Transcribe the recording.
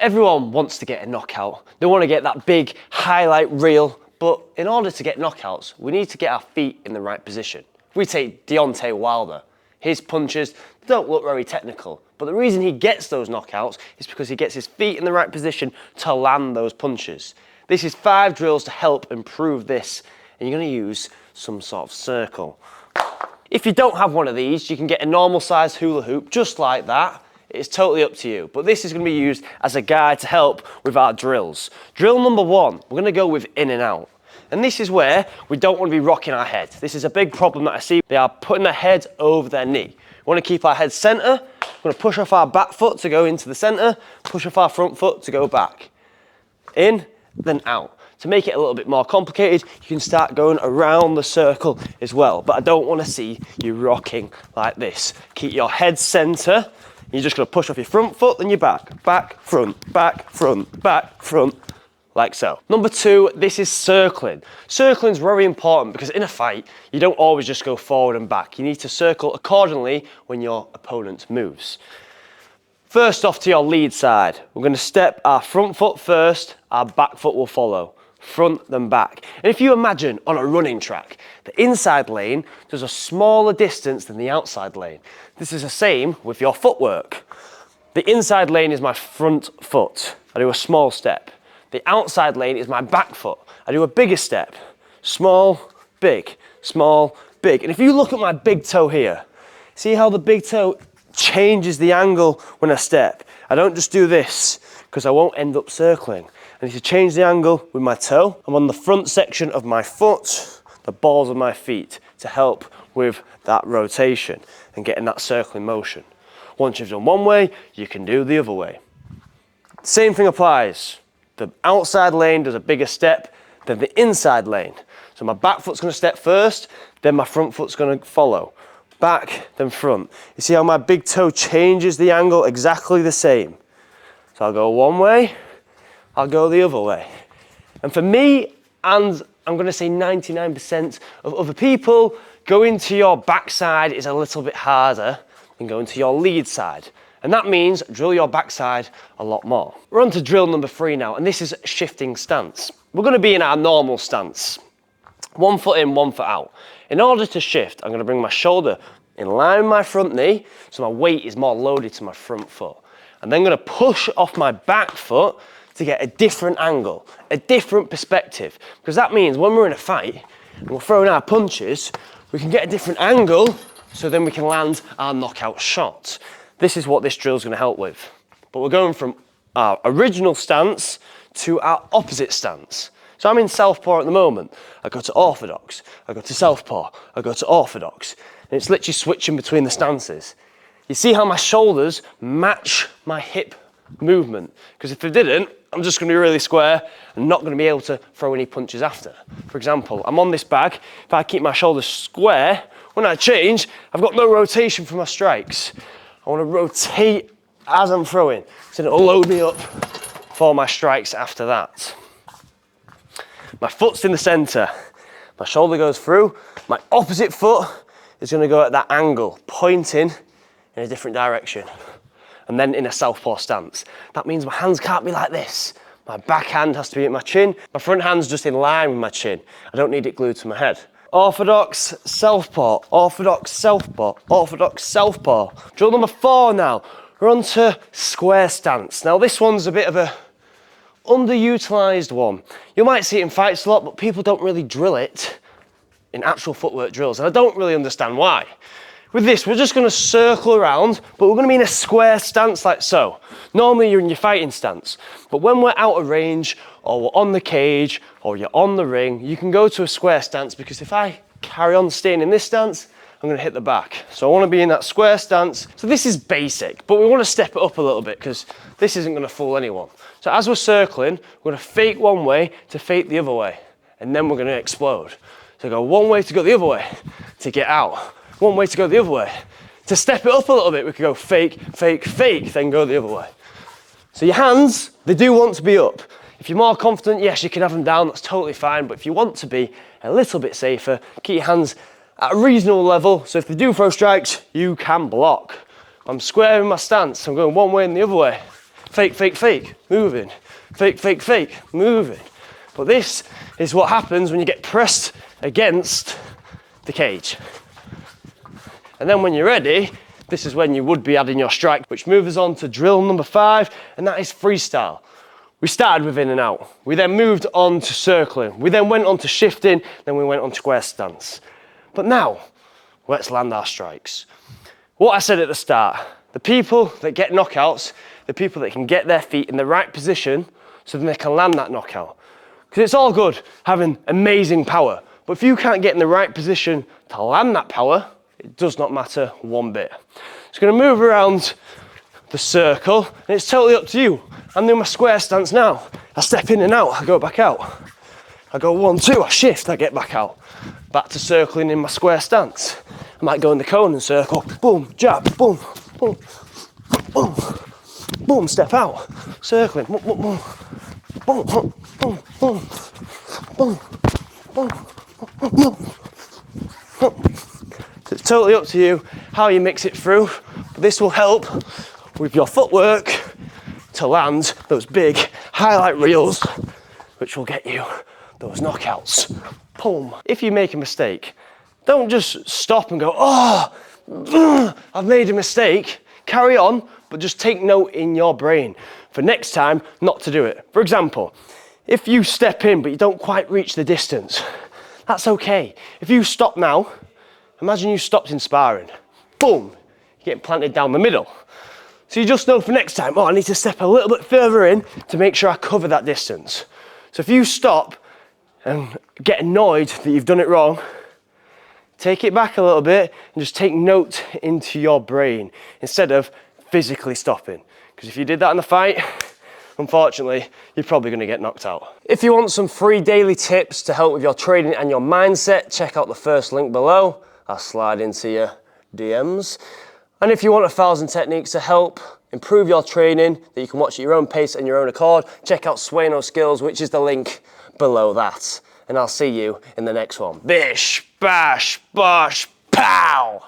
Everyone wants to get a knockout. They want to get that big highlight reel, but in order to get knockouts, we need to get our feet in the right position. If we take Deontay Wilder, his punches don't look very technical, but the reason he gets those knockouts is because he gets his feet in the right position to land those punches. This is 5 drills to help improve this, and you're going to use some sort of circle. If you don't have one of these, you can get a normal size hula hoop just like that. It's totally up to you, but this is going to be used as a guide to help with our drills. Drill number 1, we're going to go with in and out. And this is where we don't want to be rocking our head. This is a big problem that I see. They are putting their head over their knee. We want to keep our head center. We're going to push off our back foot to go into the center, push off our front foot to go back. In, then out. To make it a little bit more complicated, you can start going around the circle as well. But I don't want to see you rocking like this. Keep your head center. You're just going to push off your front foot, then your back. Back, front, back, front, back, front. Like so. Number 2, this is circling. Circling is very important because in a fight, you don't always just go forward and back. You need to circle accordingly when your opponent moves. First off to your lead side, we're going to step our front foot first, our back foot will follow. Front then back. And if you imagine on a running track, the inside lane does a smaller distance than the outside lane. This is the same with your footwork. The inside lane is my front foot. I do a small step. The outside lane is my back foot. I do a bigger step. Small, big, small, big. And if you look at my big toe here, see how the big toe changes the angle when I step. I don't just do this because I won't end up circling. I need to change the angle with my toe. I'm on the front section of my foot, the balls of my feet to help with that rotation and getting that circling motion. Once you've done one way, you can do the other way. Same thing applies. The outside lane does a bigger step than the inside lane. So my back foot's going to step first, then my front foot's going to follow. Back, then front. You see how my big toe changes the angle exactly the same. So I'll go one way, I'll go the other way. And for me, and I'm going to say 99% of other people, going to your backside is a little bit harder than going to your lead side. And that means drill your backside a lot more. We're on to drill number 3 now, and this is shifting stance. We're going to be in our normal stance. 1 foot in, 1 foot out. In order to shift, I'm going to bring my shoulder in line with my front knee, so my weight is more loaded to my front foot. I'm then going to push off my back foot to get a different angle, a different perspective. Because that means when we're in a fight and we're throwing our punches, we can get a different angle, so then we can land our knockout shot. This is what this drill is going to help with. But we're going from our original stance to our opposite stance. So I'm in southpaw at the moment. I go to orthodox, I go to southpaw, I go to orthodox. And it's literally switching between the stances. You see how my shoulders match my hip movement? Because if they didn't, I'm just going to be really square and not going to be able to throw any punches after. For example, I'm on this bag. If I keep my shoulders square, when I change, I've got no rotation for my strikes. I want to rotate as I'm throwing, so it'll load me up for my strikes after that. My foot's in the center. My shoulder goes through. My opposite foot is going to go at that angle, pointing in a different direction. And then in a southpaw stance. That means my hands can't be like this. My backhand has to be at my chin. My front hand's just in line with my chin. I don't need it glued to my head. Orthodox, southpaw, orthodox, southpaw, orthodox, southpaw. Drill number 4 now. We're on to square stance. Now this one's a bit of a underutilized one. You might see it in fights a lot, but people don't really drill it in actual footwork drills, and I don't really understand why. With this, we're just going to circle around, but we're going to be in a square stance like so. Normally you're in your fighting stance, but when we're out of range, or we're on the cage, or you're on the ring, you can go to a square stance, because if I carry on staying in this stance, I'm going to hit the back. So I want to be in that square stance. So this is basic, but we want to step it up a little bit, because this isn't going to fool anyone. So as we're circling, we're going to fake one way to fake the other way, and then we're going to explode. So go one way to go the other way, to get out. One way to go the other way. To step it up a little bit, we could go fake, fake, fake, then go the other way. So your hands, they do want to be up. If you're more confident, yes, you can have them down, that's totally fine. But if you want to be a little bit safer, keep your hands at a reasonable level. So if they do throw strikes, you can block. I'm square in my stance. I'm going one way and the other way. fake, fake, fake, moving, fake, fake, fake, moving. But this is what happens when you get pressed against the cage. And then when you're ready, this is when you would be adding your strike, which moves us on to drill number 5, and that is freestyle. We started with in and out. We then moved on to circling. We then went on to shifting, then we went on to square stance. But now, let's land our strikes. What I said at the start, the people that get knockouts, the people that can get their feet in the right position so then they can land that knockout. Because it's all good having amazing power, but if you can't get in the right position to land that power, it does not matter one bit. It's going to move around the circle, and it's totally up to you. I'm doing my square stance now. I step in and out, I go back out. I go 1, 2, I shift, I get back out. Back to circling in my square stance. I might go in the cone and circle, boom, jab, boom, boom, boom, boom, step out, circling, boom, boom, boom, boom, boom, boom, boom, boom, boom, boom, boom. So it's totally up to you how you mix it through, but this will help with your footwork to land those big highlight reels, which will get you those knockouts. Boom. If you make a mistake, don't just stop and go, oh, I've made a mistake. Carry on, but just take note in your brain for next time not to do it. For example, if you step in but you don't quite reach the distance, that's okay. If you stop now, imagine you stopped in sparring. Boom, you're getting planted down the middle. So you just know for next time, oh, I need to step a little bit further in to make sure I cover that distance. So if you stop and get annoyed that you've done it wrong, take it back a little bit and just take note into your brain instead of physically stopping. Because if you did that in the fight, unfortunately, you're probably going to get knocked out. If you want some free daily tips to help with your training and your mindset, check out the first link below. I'll slide into your DMs. And if you want 1,000 techniques to help improve your training that you can watch at your own pace and your own accord, check out Swayno Skills, which is the link below that. And I'll see you in the next one. Bish, bash, bosh, pow!